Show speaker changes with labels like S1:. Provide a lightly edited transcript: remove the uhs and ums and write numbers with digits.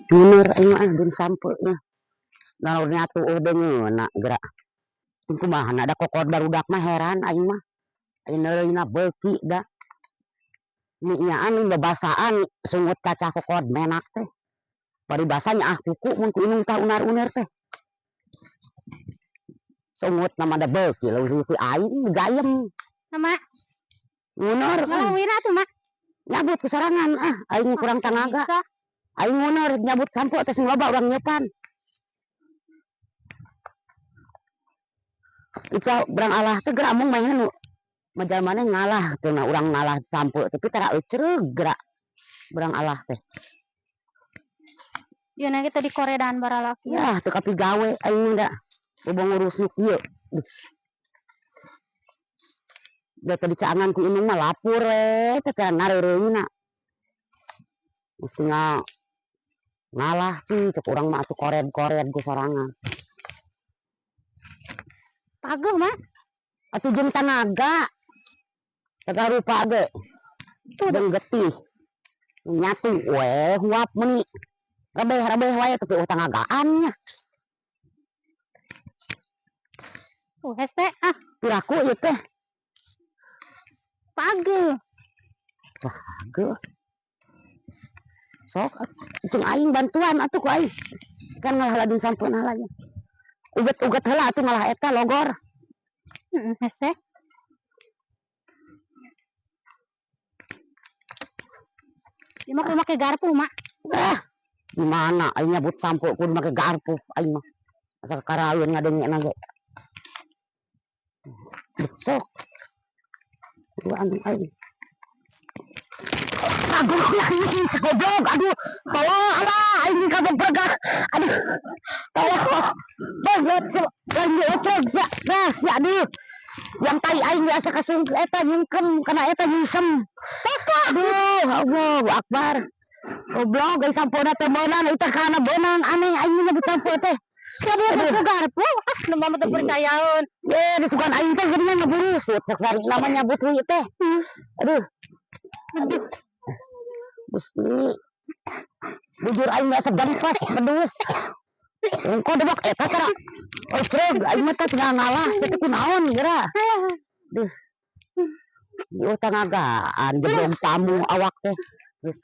S1: Bener aing mah dun sampeunya. Naurnya tuh deungeuna geura. Teu kumaha da kokod barudak mah heran aing mah. Aing neureuna beuki da. Ni nyaan babasaan sungut cacah kokod menak teh. Paribasa nyaah kuku mun ku inung tah unar-unar teh. Sungut nama da beuki leuwih ti aing gayem.
S2: Sama
S1: Ngunur
S2: ngalah wira tuh mak.
S1: nyabut kesarangan aing kurang tanaga. Aing ngunur nyabut sampo teh sing loba urang nyeupan. Ika berang alah teh geura mung main nu majal maneh ngalah teh urang ngalah sampo tapi tara eucereug geura berang alah teh.
S2: Yeuna kita di koredan baralaki.
S1: Yah teu kapigawe aing da bobo ngurus nu kieu. Da tadi caangan ku inung mah lapur teh teh nareureungna. Musti ngalah sih cek urang mah atuh kored-kored ku sorangan.
S2: Pageuh mak.
S1: Atuh jeung tanaga. Sagarupa ge. Jeung getih. Nyatu we huap meuni. Rabeh-rabeh wae tapi tanagaan nya.
S2: Hese
S1: Piraku ieu teh.
S2: pageuh.
S1: Pageuh. Sok jeung aing bantuan atuh ku aing. Kan ngalah ladin sampeuna lagi. Uget-uget heula atuh ngalah eta logor.
S2: Hese. Ieu mah make garpu mak.
S1: Gimana aing nyabut sampo kudu make garpu aing mah. Asa karaeun ngadengena ge. Sok. Dua anu aing. Aduh, aing goblok, aduh. Tolong alah aing kagak pegah. Aduh. Tolong. Banget sih. Lagi ocog ya. Gas ya aduh. Yang tai aing biasa kasung eta nyungkem kana eta nyusem. Aduh, Allahu Akbar. Goblok geus sampona teh meunang eta kana beunang aneh aing nyebut sampo teh.
S2: Jadi aku garpu, nu mah teu percayaeun.
S1: Disukan aing teh geuningan ngeburusut cek sari namanya nyabut heuh teh. Aduh. Gusti. Bujur aing biasa gempes pedus. Engko debok eta tara. Ocreg aing mah teh tinggal ngalah teh kunaon geura. Duh. Ieu tanagaan jeblong tamu awak teh. Geus